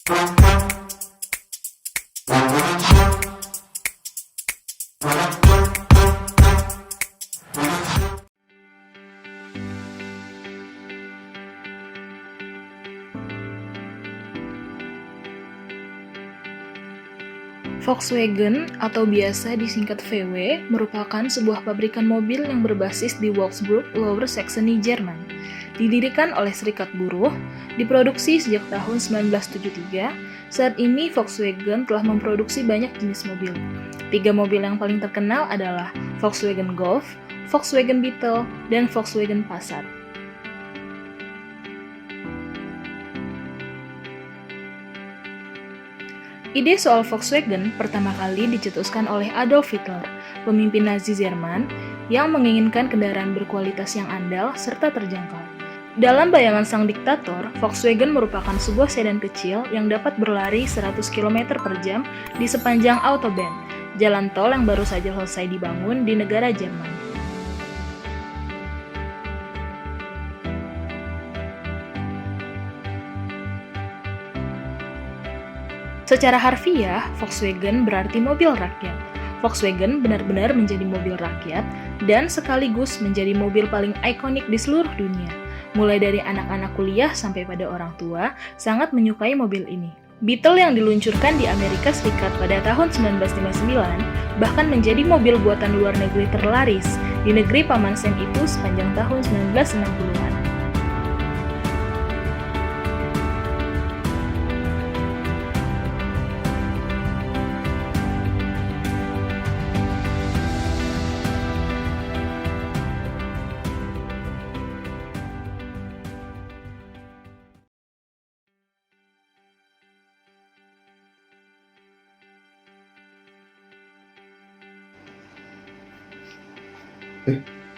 Volkswagen atau biasa disingkat VW merupakan sebuah pabrikan mobil yang berbasis di Wolfsburg, Lower Saxony, Jerman. Didirikan oleh Serikat Buruh, diproduksi sejak tahun 1973, saat ini Volkswagen telah memproduksi banyak jenis mobil. 3 mobil yang paling terkenal adalah Volkswagen Golf, Volkswagen Beetle, dan Volkswagen Passat. Ide soal Volkswagen pertama kali dicetuskan oleh Adolf Hitler, pemimpin Nazi Jerman, yang menginginkan kendaraan berkualitas yang andal serta terjangkau. Dalam bayangan sang diktator, Volkswagen merupakan sebuah sedan kecil yang dapat berlari 100 km per jam di sepanjang Autobahn, jalan tol yang baru saja selesai dibangun di negara Jerman. Secara harfiah, Volkswagen berarti mobil rakyat. Volkswagen benar-benar menjadi mobil rakyat dan sekaligus menjadi mobil paling ikonik di seluruh dunia. Mulai dari anak-anak kuliah sampai pada orang tua sangat menyukai mobil ini. Beetle yang diluncurkan di Amerika Serikat pada tahun 1959 bahkan menjadi mobil buatan luar negeri terlaris di negeri Paman Sam itu sepanjang tahun 1960-an.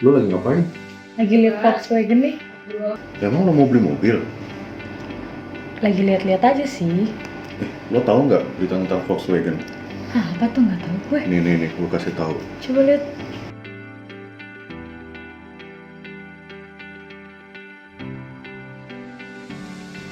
Lu lagi ngapain? Lagi lihat Volkswagen nih. Emang lo mau beli mobil? Lagi lihat-lihat aja sih. Lo tahu nggak berita tentang Volkswagen? Hah, apa tuh nggak tahu gue. Nih, gue kasih tahu. Coba lihat.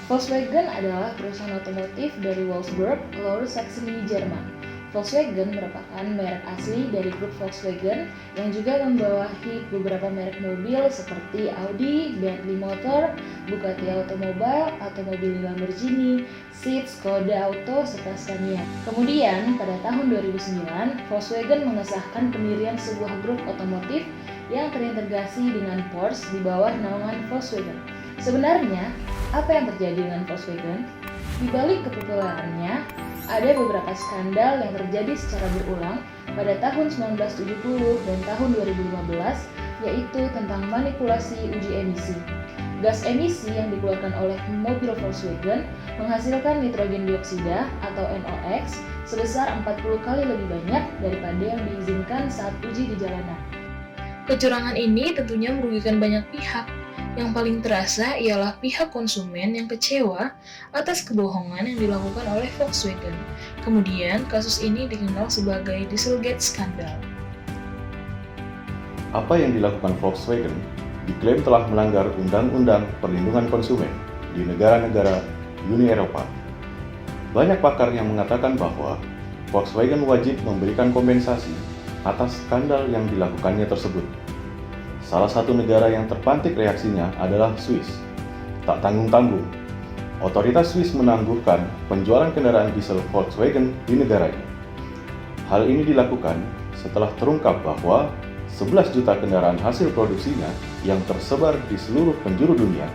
Volkswagen adalah perusahaan otomotif dari Wolfsburg, Lower Saxony, Jerman. Volkswagen merupakan merek asli dari grup Volkswagen yang juga membawahi beberapa merek mobil seperti Audi, Bentley Motor, Bugatti Automobile, atau mobil Lamborghini, Seat, Skoda Auto, serta Scania. Kemudian, pada tahun 2009, Volkswagen mengesahkan pendirian sebuah grup otomotif yang terintegrasi dengan Porsche di bawah naungan Volkswagen. Sebenarnya, apa yang terjadi dengan Volkswagen? Di balik kepopularannya, ada beberapa skandal yang terjadi secara berulang pada tahun 1970 dan tahun 2015, yaitu tentang manipulasi uji emisi. Gas emisi yang dikeluarkan oleh mobil Volkswagen menghasilkan nitrogen dioksida atau NOx sebesar 40 kali lebih banyak daripada yang diizinkan saat uji di jalanan. Kecurangan ini tentunya merugikan banyak pihak. Yang paling terasa ialah pihak konsumen yang kecewa atas kebohongan yang dilakukan oleh Volkswagen. Kemudian, kasus ini dikenal sebagai Dieselgate Scandal. Apa yang dilakukan Volkswagen diklaim telah melanggar Undang-Undang Perlindungan Konsumen di negara-negara Uni Eropa. Banyak pakar yang mengatakan bahwa Volkswagen wajib memberikan kompensasi atas skandal yang dilakukannya tersebut. Salah satu negara yang terpantik reaksinya adalah Swiss. Tak tanggung-tanggung, otoritas Swiss menangguhkan penjualan kendaraan diesel Volkswagen di negaranya. Hal ini dilakukan setelah terungkap bahwa 11 juta kendaraan hasil produksinya yang tersebar di seluruh penjuru dunia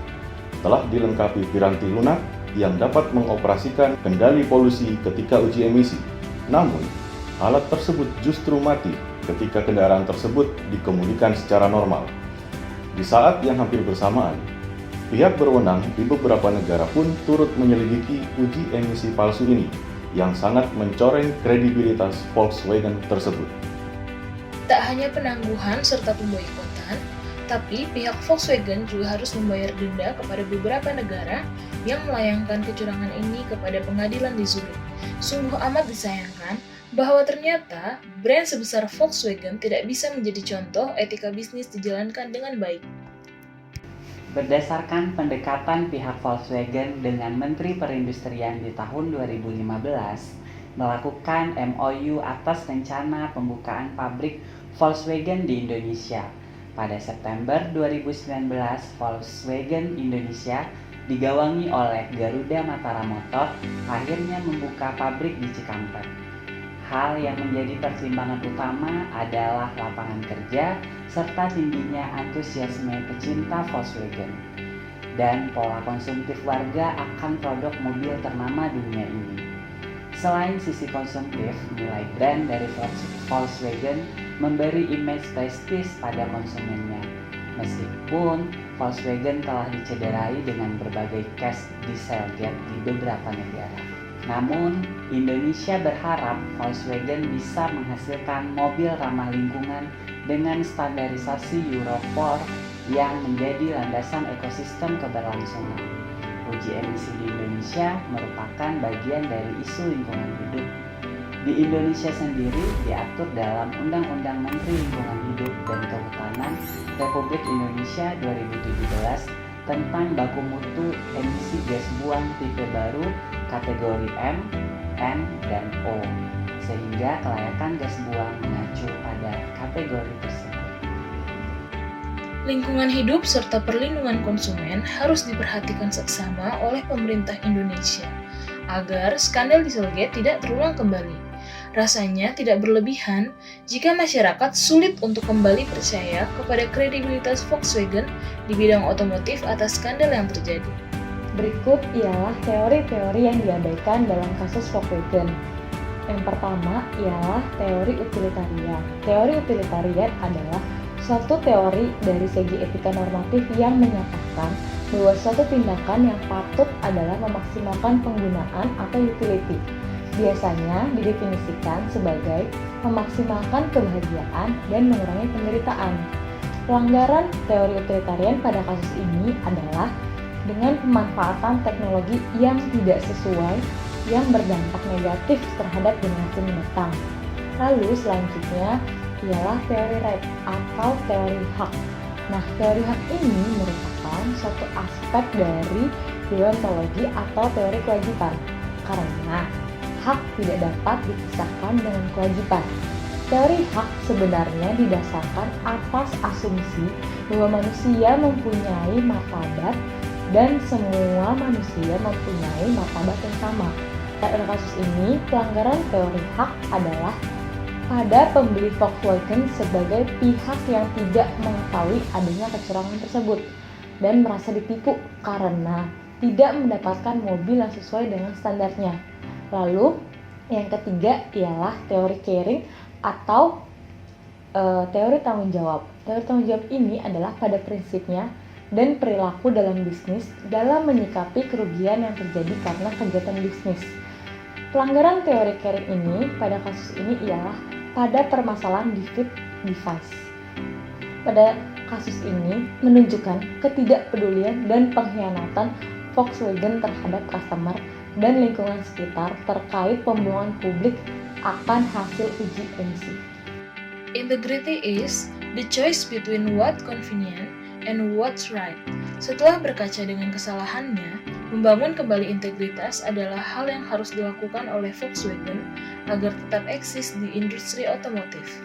telah dilengkapi piranti lunak yang dapat mengoperasikan kendali polusi ketika uji emisi. Namun, alat tersebut justru mati ketika kendaraan tersebut dikemudikan secara normal. Di saat yang hampir bersamaan, pihak berwenang di beberapa negara pun turut menyelidiki uji emisi palsu ini yang sangat mencoreng kredibilitas Volkswagen tersebut. Tak hanya penangguhan serta pemboikotan, tapi pihak Volkswagen juga harus membayar denda kepada beberapa negara yang melayangkan kecurangan ini kepada pengadilan di Zurich. Sungguh amat disayangkan bahwa ternyata brand sebesar Volkswagen tidak bisa menjadi contoh etika bisnis dijalankan dengan baik. Berdasarkan pendekatan pihak Volkswagen dengan Menteri Perindustrian di tahun 2015, melakukan MOU atas rencana pembukaan pabrik Volkswagen di Indonesia. Pada September 2019, Volkswagen Indonesia digawangi oleh Garuda Matara Motor akhirnya membuka pabrik di Cikampek. Hal yang menjadi pertimbangan utama adalah lapangan kerja serta tingginya antusiasme pecinta Volkswagen dan pola konsumtif warga akan produk mobil ternama dunia ini. Selain sisi konsumtif, nilai brand dari Volkswagen memberi image prestis pada konsumennya. Meskipun Volkswagen telah dicederai dengan berbagai case Dieselgate di beberapa negara. Namun, Indonesia berharap Volkswagen bisa menghasilkan mobil ramah lingkungan dengan standarisasi Euro 4 yang menjadi landasan ekosistem keberlangsungan. Uji emisi di Indonesia merupakan bagian dari isu lingkungan hidup. Di Indonesia sendiri diatur dalam Undang-Undang Menteri Lingkungan Hidup dan Kehutanan Republik Indonesia 2017 tentang baku mutu emisi gas buang tipe baru kategori M, N, dan O, sehingga kelayakan gas buang mengacu pada kategori tersebut. Lingkungan hidup serta perlindungan konsumen harus diperhatikan seksama oleh pemerintah Indonesia agar skandal Dieselgate tidak terulang kembali. Rasanya tidak berlebihan jika masyarakat sulit untuk kembali percaya kepada kredibilitas Volkswagen di bidang otomotif atas skandal yang terjadi. Berikut ialah teori-teori yang diabaikan dalam kasus Volkswagen. Yang pertama ialah teori utilitarian. Teori utilitarian adalah suatu teori dari segi etika normatif yang menyatakan bahwa suatu tindakan yang patut adalah memaksimalkan penggunaan atau utility. Biasanya didefinisikan sebagai memaksimalkan kebahagiaan dan mengurangi penderitaan. Pelanggaran teori utilitarian pada kasus ini adalah dengan pemanfaatan teknologi yang tidak sesuai yang berdampak negatif terhadap generasi mendatang. Lalu selanjutnya ialah teori right atau teori hak. Nah, teori hak ini merupakan suatu aspek dari deontologi atau teori kewajiban, karena hak tidak dapat dipisahkan dengan kewajiban. Teori hak sebenarnya didasarkan atas asumsi bahwa manusia mempunyai martabat dan semua manusia mempunyai martabat yang sama. Pada kasus ini, pelanggaran teori hak adalah pada pembeli Volkswagen sebagai pihak yang tidak mengetahui adanya kecurangan tersebut dan merasa ditipu karena tidak mendapatkan mobil yang sesuai dengan standarnya. Lalu, yang ketiga ialah teori caring atau teori tanggung jawab. Teori tanggung jawab ini adalah pada prinsipnya dan perilaku dalam bisnis dalam menyikapi kerugian yang terjadi karena kegiatan bisnis. Pelanggaran teori caring ini pada kasus ini ialah pada permasalahan defeat device. Pada kasus ini menunjukkan ketidakpedulian dan pengkhianatan Volkswagen terhadap customer dan lingkungan sekitar terkait pembohongan publik akan hasil uji emisi. Integrity is the choice between what's convenient and what's right. Setelah berkaca dengan kesalahannya, membangun kembali integritas adalah hal yang harus dilakukan oleh Volkswagen agar tetap eksis di industri otomotif.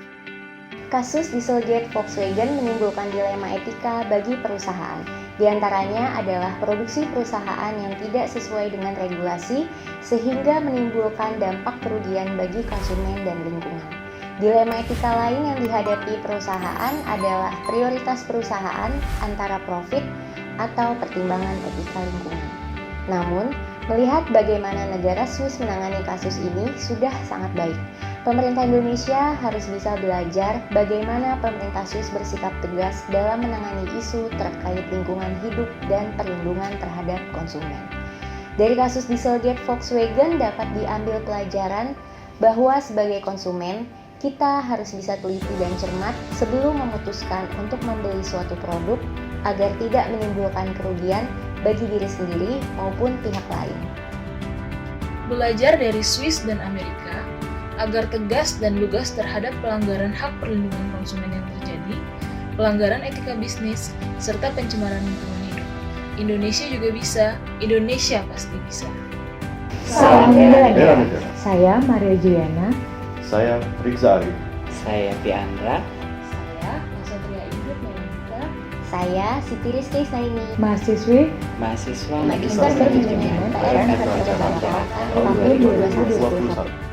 Kasus Dieselgate Volkswagen menimbulkan dilema etika bagi perusahaan. Di antaranya adalah produksi perusahaan yang tidak sesuai dengan regulasi sehingga menimbulkan dampak kerugian bagi konsumen dan lingkungan. Dilema etika lain yang dihadapi perusahaan adalah prioritas perusahaan antara profit atau pertimbangan etika lingkungan. Namun, melihat bagaimana negara Swiss menangani kasus ini sudah sangat baik. Pemerintah Indonesia harus bisa belajar bagaimana pemerintah Swiss bersikap tegas dalam menangani isu terkait lingkungan hidup dan perlindungan terhadap konsumen. Dari kasus Dieselgate Volkswagen dapat diambil pelajaran bahwa sebagai konsumen, kita harus bisa teliti dan cermat sebelum memutuskan untuk membeli suatu produk agar tidak menimbulkan kerugian bagi diri sendiri maupun pihak lain. Belajar dari Swiss dan Amerika agar tegas dan lugas terhadap pelanggaran hak perlindungan konsumen yang terjadi, pelanggaran etika bisnis, serta pencemaran lingkungan hidup. Indonesia juga bisa. Indonesia pasti bisa. Salam Bela bela negara. Saya Maria Juliana. Saya Rikza Arif. Saya Fiandra. Saya Nasotria Ingrid Melika. Saya Siti Rizky Isnaini, Mahasiswi Mahasiswa Magister Bermanajemen PLN Fakultas Kedokteran tahun 2021.